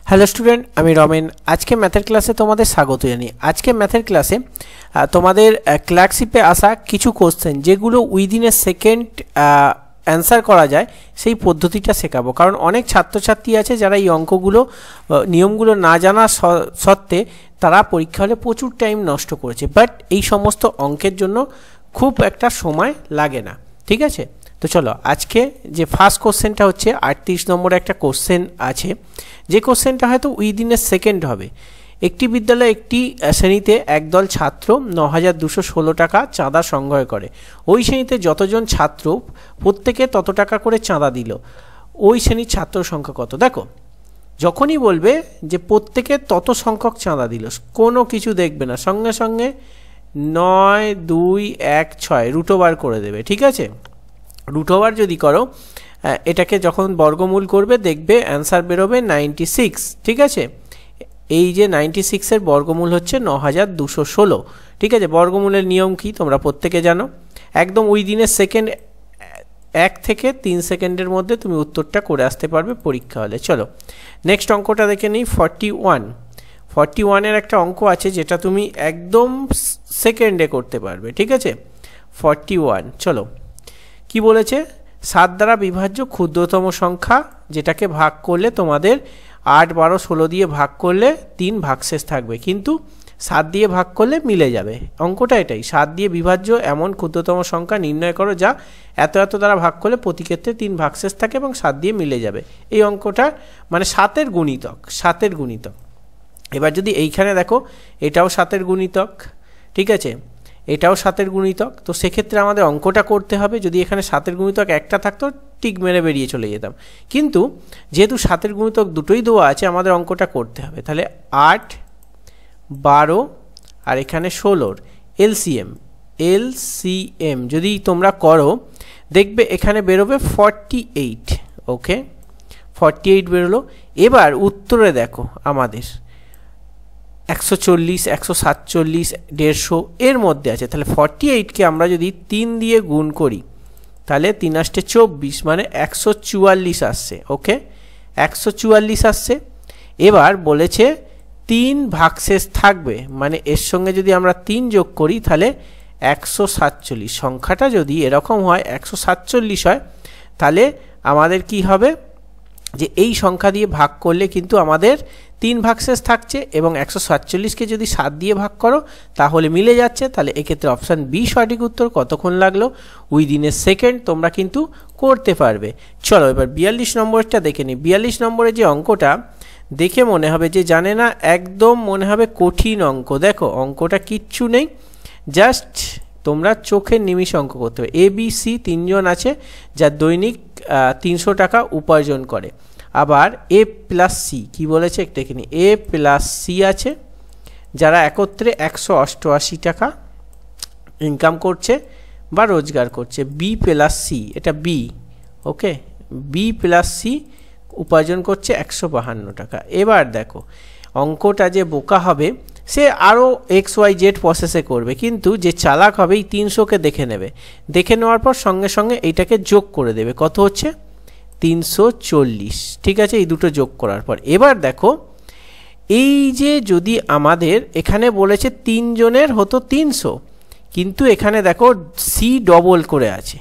Hello student, আমি রমেন। আজকে ম্যাথের ক্লাসে তোমাদের স্বাগত জানাই। আজকে ম্যাথের ক্লাসে তোমাদের ক্লার্কশিপে আসা কিছু কোশ্চেন যেগুলো উইদিন এ সেকেন্ড অ্যান্সার করা যায় সেই পদ্ধতিটা শেখাবো। কারণ অনেক ছাত্রছাত্রী আছে যারা এই অঙ্কগুলো নিয়মগুলো না জানা সত্ত্বে তারা পরীক্ষা হলে প্রচুর টাইম নষ্ট করেছে, বাট এই সমস্ত অঙ্কের জন্য খুব একটা সময় লাগে না। ঠিক আছে, তো চলো আজকে যে ফার্স্ট কোশ্চেনটা হচ্ছে 38 নম্বরে একটা কোশ্চেন আছে, যে কোশ্চেনটা হয়তো উইদিন এ সেকেন্ড হবে। একটি বিদ্যালয়ে একটি শ্রেণীতে একদল ছাত্র 9,216 টাকা চাঁদা সংগ্রহ করে। ওই শ্রেণীতে যতজন ছাত্র প্রত্যেকে তত টাকা করে চাঁদা দিল, ওই শ্রেণীর ছাত্র সংখ্যা কত? দেখো, যখনই বলবে যে প্রত্যেকে তত সংখ্যক চাঁদা দিল, কোনো কিছু দেখবে না, সঙ্গে সঙ্গে 9, 2, 1, 6 রুট ওভার করে দেবে। ঠিক আছে, রুট ওভার যদি করো, এটাকে যখন বর্গমূল করবে দেখবে অ্যান্সার বেরোবে 96। ঠিক আছে, এই যে 96-এর বর্গমূল হচ্ছে 9,216। ঠিক আছে, বর্গমূলের নিয়ম কি তোমরা প্রত্যেকে জানো। একদম উইদিনের সেকেন্ড 1 থেকে 3 সেকেন্ডের মধ্যে তুমি উত্তরটা করে আসতে পারবে পরীক্ষা হলে। চলো নেক্সট অঙ্কটা দেখে নিই। 41-এর একটা অঙ্ক আছে যেটা তুমি একদম সেকেন্ডে করতে পারবে। ঠিক আছে, 41 চলো কি বলেছে, 7 দ্বারা বিভাজ্য ক্ষুদ্রতম সংখ্যা যেটাকে ভাগ করলে তোমাদের 8, 12, 16 দিয়ে ভাগ করলে 3 ভাগশেষ থাকবে, কিন্তু 7 দিয়ে ভাগ করলে মিলে যাবে। অঙ্কটা এটাই, 7 দিয়ে বিভাজ্য এমন ক্ষুদ্রতম সংখ্যা নির্ণয় করো যা এত এত দ্বারা ভাগ করলে প্রতি ক্ষেত্রে 3 ভাগশেষ থাকে এবং 7 দিয়ে মিলে যাবে। এই অঙ্কটা মানে 7-এর গুণিতক। এবার যদি এইখানে দেখো এটাও 7-এর গুণিতক, ঠিক আছে, এটাও 7-এর গুণিতক, তো সেক্ষেত্রে আমাদের অঙ্কটা করতে হবে। যদি এখানে 7-এর গুণিতক একটা থাকতো টিক মেরে বেরিয়ে চলে যেতাম, কিন্তু যেহেতু 7-এর গুণিতক দুটোই দেওয়া আছে আমাদের অঙ্কটা করতে হবে। তাহলে 8, 12 আর এখানে 16-র এলসিএম যদি তোমরা করো দেখবে এখানে বেরোবে 48। ওকে, 48 বেরোলো। এবার উত্তরে দেখো আমাদের 140, 147, 150 এর মধ্যে আছে। তাহলে 48কে আমরা যদি 3 দিয়ে গুণ করি তাহলে 3 আসতে 24, মানে 144 আসছে। ওকে, 144 আসছে। এবার বলেছে 3 ভাগশেষ থাকবে, মানে এর সঙ্গে যদি আমরা 3 যোগ করি তাহলে 147। সংখ্যাটা যদি এরকম হয় 147 হয়, তাহলে আমাদের কি হবে যে এই সংখ্যা দিয়ে ভাগ করলে কিন্তু আমাদের 3 ভাগশেষ থাকছে, এবং 147কে যদি 7 দিয়ে ভাগ করো তাহলে মিলে যাচ্ছে। তাহলে এক্ষেত্রে অপশান বি সঠিক উত্তর। কতক্ষণ লাগলো? উইদিন এ সেকেন্ড তোমরা কিন্তু করতে পারবে। চলো এবার 42 নম্বরটা দেখে নিই। 42 নম্বরের যে অঙ্কটা দেখে মনে হবে যে জানে না, একদম মনে হবে কঠিন অঙ্ক। দেখো অঙ্কটা কিচ্ছু নেই, জাস্ট তোমরা চোখের নিমিষে অঙ্ক করতে হবে। ABC 3 জন আছে যা দৈনিক 300 টাকা উপার্জন করে। আবার A+C কি বলেছে একটু দেখে নিই। A+C আছে যারা একত্রে 188 টাকা ইনকাম করছে বা রোজগার করছে। B+C, এটা B। ওকে, B+C উপার্জন করছে 152 টাকা। এবার দেখো অঙ্কটা যে বোকা হবে সে আরও XYZ প্রসেসে করবে, কিন্তু যে চালাক হবে এই 300কে দেখে নেবে, দেখে নেওয়ার পর সঙ্গে সঙ্গে এইটাকে যোগ করে দেবে। কত হচ্ছে? 340। ঠিক আছে, এই দুটো যোগ করার পর এবার দেখো এই যে যদি আমাদের এখানে বলেছে 3 জনের হতো 300, কিন্তু এখানে দেখো C ডবল করে আছে,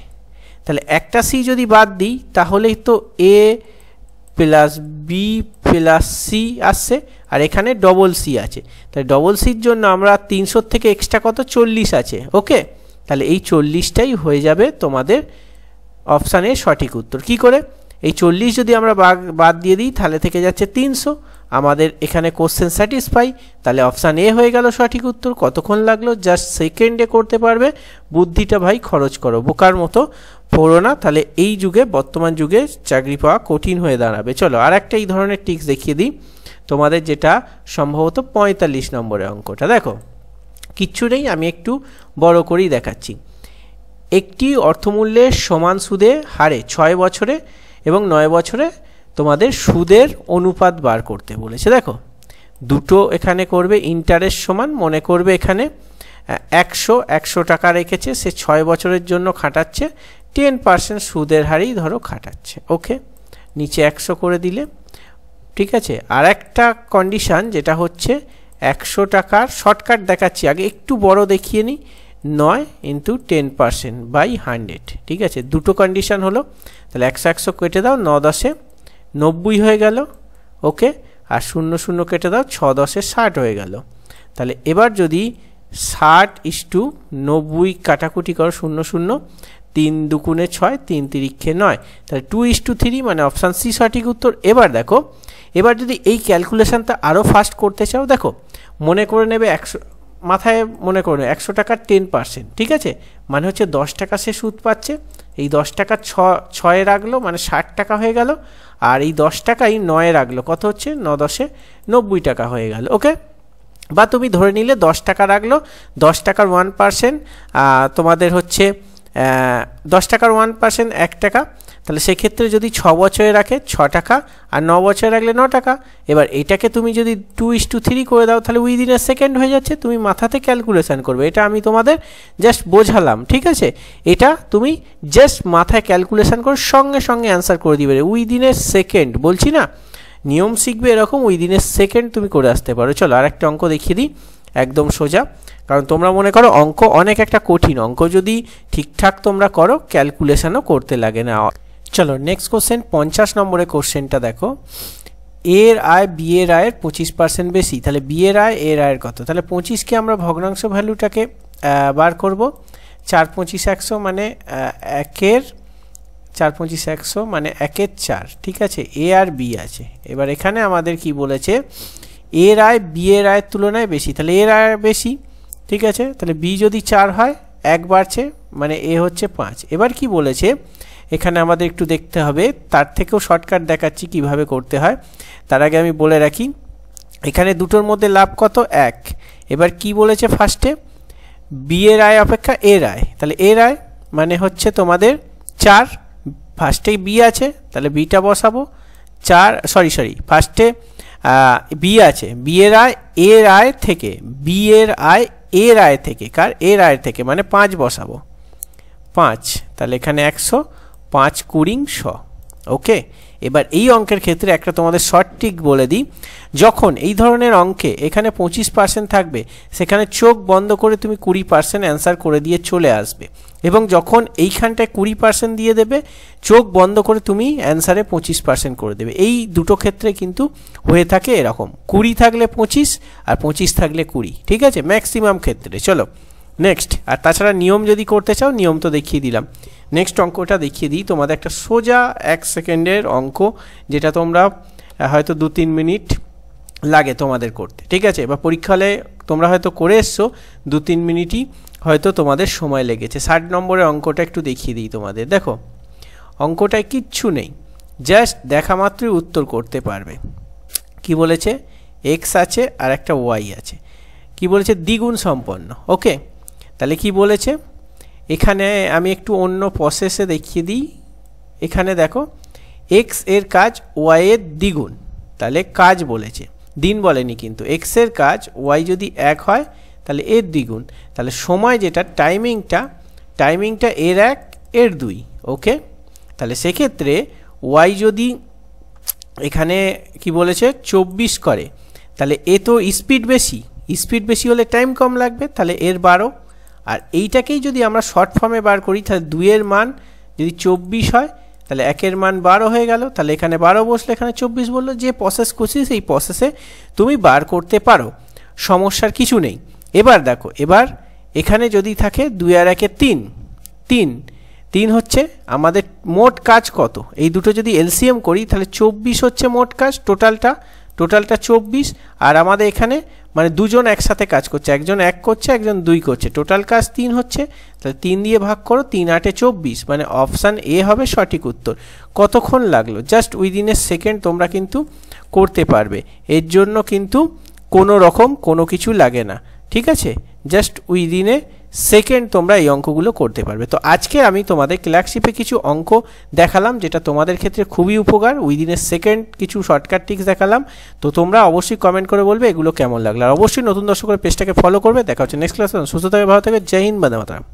তাহলে একটা C যদি বাদ দিই তাহলেই তো A+B+C আসছে, আর এখানে ডবল C আছে। তাহলে ডবল Cর জন্য আমরা 300 থেকে এক্সট্রা কত 40 আছে। ওকে, তাহলে এই 40টাই হয়ে যাবে তোমাদের অপশানের সঠিক উত্তর। কি করে? এই 40 যদি আমরা বাদ দিয়ে দিই তাহলে থেকে যাচ্ছে 300। আমাদের এখানে কোশ্চেন স্যাটিসফাই, তাহলে অপশান এ হয়ে গেল সঠিক উত্তর। কতক্ষণ লাগলো? জাস্ট সেকেন্ডে করতে পারবে। বুদ্ধিটা ভাই খরচ করো, বোকার মতো পড়ো না, তাহলে এই যুগে বর্তমান যুগে চাকরি পাওয়া কঠিন হয়ে দাঁড়াবে। চলো আর একটা এই ধরনের টিক্স দেখিয়ে দিই তোমাদের, যেটা সম্ভবত 45 নম্বরের অঙ্কটা। দেখো কিচ্ছু নেই, আমি একটু বড় করেই দেখাচ্ছি। একটি অর্থমূল্যের সমান সুদে হারে 6 বছরে এবং 9 বছরে তোমাদের সুদের অনুপাত বার করতে বলেছে। দেখো দুটো এখানে করবে, ইন্টারেস্ট সমান মনে করবে এখানে 100 টাকা রেখেছে, সে 6 বছরের জন্য খাটাচ্ছে 10% সুদের হারেই ধরো খাটাচ্ছে। ওকে, নিচে 100 করে দিলে ঠিক আছে। আর একটা কন্ডিশান যেটা হচ্ছে 100 টাকার শর্টকাট দেখাচ্ছি, আগে একটু বড় দেখিয়ে নিই, 9 × 10% বাই 100, ঠিক আছে। দুটো কন্ডিশান হলো, তাহলে 100 100 কেটে দাও, 9 10 90 হয়ে গেল, ওকে। আর 0 0 কেটে দাও, 6 10 60 হয়ে গেল। তাহলে এবার যদি 60:90 কাটাকুটি করো, 0 0 3 2 6 3 3 9, তাহলে 2:3 মানে অপশান সি সঠিক উত্তর। এবার দেখো, এবার যদি এই ক্যালকুলেশনটা আরও ফাস্ট করতে চাও, দেখো মনে করে নেবে 100, মাথায় মনে করে 100 টাকার 10%, ঠিক আছে, মানে হচ্ছে 10 টাকা সে সুদ পাচ্ছে। এই 10 টাকা 6 রাখলো, মানে 60 টাকা হয়ে গেল। আর এই 10 টাকাই 9 রাখলো, কত হচ্ছে, 9 10 90 টাকা হয়ে গেল, ওকে। বা তুমি ধরে নিলে 10 টাকা রাখলো, 10 টাকার 1% তোমাদের হচ্ছে 10 টাকার 1% 1 টাকা, তাহলে সেক্ষেত্রে যদি 6 বছরে রাখে 6 টাকা, আর 9 বছরে রাখলে 9 টাকা। এবার এটাকে তুমি যদি 2:3 করে দাও, তাহলে উইদিন এ সেকেন্ড হয়ে যাচ্ছে। তুমি মাথাতে ক্যালকুলেশন করবে, এটা আমি তোমাদের জাস্ট বোঝালাম, ঠিক আছে। এটা তুমি জাস্ট মাথায় ক্যালকুলেশন করে সঙ্গে সঙ্গে অ্যান্সার করে দিবে, উইদিন এ সেকেন্ড, বলছি না নিয়ম শিখবে এরকম, উইদিন এ সেকেন্ড তুমি করে আসতে পারো। চলো আর একটা অঙ্ক দেখিয়ে দিই, একদম সোজা, কারণ তোমরা মনে করো অঙ্ক অনেক একটা কঠিন, অঙ্ক যদি ঠিকঠাক তোমরা করো ক্যালকুলেশনও করতে লাগে না। চলো নেক্সট কোশ্চেন, 50 নম্বরের কোশ্চেনটা দেখো, এর আয় বি এর আয়ের 25% বেশি, তাহলে বি এর আয় এর আয়ের কত? তাহলে 25কে আমরা ভগ্নাংশ ভ্যালুটাকে বার করব, 4 25 100 মানে 1 4 25 100 মানে 1 4, ঠিক আছে। এ আর বি আছে, এবার এখানে আমাদের কি বলেছে, এর আয় বি এর আয়ের তুলনায় বেশি, তাহলে এর আয় বেশি, ঠিক আছে। তাহলে বি যদি 4 হয়, 1 বাড়ছে, মানে এ হচ্ছে 5। এবার কি বলেছে এখানে আমাদের একটু দেখতে হবে, তার থেকেও শর্টকাট দেখাচ্ছি কিভাবে করতে হয়। তার আগে আমি বলে রাখি, এখানে দুটোর মধ্যে লাভ কত, 1। এবার কি বলেছে ফার্স্টে, বি এর আয় অপেক্ষা এর আয়, তাহলে এর আয় মানে হচ্ছে তোমাদের 4, ফার্স্টেই বি আছে, তাহলে বিটা বসাবো, 4 সরি ফার্স্টে বি আছে, বি এর আয় এর আয় থেকে, বি এর আয় এর আয় থেকে, কার এর আয় থেকে, মানে 5 বসাবো, 5, তাহলে এখানে 100, 5 20 100, ওকে। এবার এই অঙ্কের ক্ষেত্রে একটা তোমাদের শর্ট ট্রিক বলে দিই, যখন এই ধরনের অঙ্কে এখানে 25% থাকবে, সেখানে চোখ বন্ধ করে তুমি 20% অ্যান্সার করে দিয়ে চলে আসবে, এবং যখন এইখানটায় 20% দিয়ে দেবে, চোখ বন্ধ করে তুমি অ্যান্সারে 25% করে দেবে। এই দুটো ক্ষেত্রে কিন্তু হয়ে থাকে এরকম, 20 থাকলে 25 আর 25 থাকলে 20, ঠিক আছে, ম্যাক্সিমাম ক্ষেত্রে। চলো নেক্সট, আর তাছাড়া নিয়ম যদি করতে চাও, নিয়ম তো দেখিয়ে দিলাম। নেক্সট অঙ্কটা দেখিয়ে দিই তোমাদের, একটা সোজা 1 সেকেন্ডের অঙ্ক, যেটা তোমরা হয়তো 2-3 মিনিট লাগে তোমাদের করতে, ঠিক আছে। বা পরীক্ষা হলে তোমরা হয়তো করে এসছো, 2-3 মিনিটই হয়তো তোমাদের সময় লেগেছে। 60 নম্বরের অঙ্কটা একটু দেখিয়ে দিই তোমাদের। দেখো অঙ্কটায় কিচ্ছু নেই, জাস্ট দেখা মাত্রই উত্তর করতে পারবে। কি বলেছে, এক্স আছে আর একটা ওয়াই আছে, কি বলেছে, দ্বিগুণ সম্পন্ন, ওকে। তাহলে কি বলেছে, এখানে আমি একটু অন্য প্রসেসে দেখিয়ে দিই। এখানে দেখো এক্স এর কাজ ওয়াই এর দ্বিগুণ, তাহলে কাজ বলেছে, দিন বলেনি কিন্তু। এক্স এর কাজ ওয়াই যদি 1 হয়, তাহলে এর দ্বিগুণ, তাহলে সময় যেটা টাইমিংটা এর 1 এর 2, ওকে। তাহলে সেক্ষেত্রে ওয়াই যদি এখানে কি বলেছে 24 করে, তাহলে এ তো স্পিড বেশি হলে টাইম কম লাগবে, তাহলে এর 12। আর এইটাকেই যদি আমরা শর্ট ফর্মে বার করি, তাহলে 2 এর মান যদি 24 হয়, তাহলে 1 এর মান 12 হয়ে গেল, তাহলে এখানে 12 বসলে এখানে 24 বললো। যে প্রসেস করছি সেই প্রসেসে তুমি বার করতে পারো, সমস্যার কিছু নেই। এবার দেখো, এবার এখানে যদি থাকে 2 আর 1 3 হচ্ছে আমাদের মোট কাজ কত, এই দুটো যদি এলসিএম করি, তাহলে 24 হচ্ছে মোট কাজ, টোটালটা 24। আর আমাদের এখানে মানে দুজন একসাথে কাজ করছে, একজন 1 করছে, একজন 2 করছে, টোটাল কাজ 3 হচ্ছে, তাহলে 3 দিয়ে ভাগ করো, 3 8 24, মানে অপশান এ হবে সঠিক উত্তর। কতক্ষণ লাগলো, জাস্ট উইদিন এ সেকেন্ড তোমরা কিন্তু করতে পারবে, এর জন্য কিন্তু কোনো রকম কোনো কিছু লাগে না, ঠিক আছে, জাস্ট উইদিন এ সেকেন্ড তোমরা এই অঙ্কগুলো করতে পারবে। তো আজকে আমি তোমাদের ক্লার্কশিপে কিছু অঙ্ক দেখালাম, যেটা তোমাদের ক্ষেত্রে খুবই উপকার, উইদিন এ সেকেন্ড কিছু শর্টকাট ট্রিক্স দেখালাম। তো তোমরা অবশ্যই কমেন্ট করে বলবে এগুলো কেমন লাগলো, আর অবশ্যই নতুন দর্শকের পেজটাকে ফলো করবে। দেখা হচ্ছে নেক্সট ক্লাসে, সুস্থ থাকবে, ভালো থাকবে, জয় হিন্দ, বন্দে মাতরম।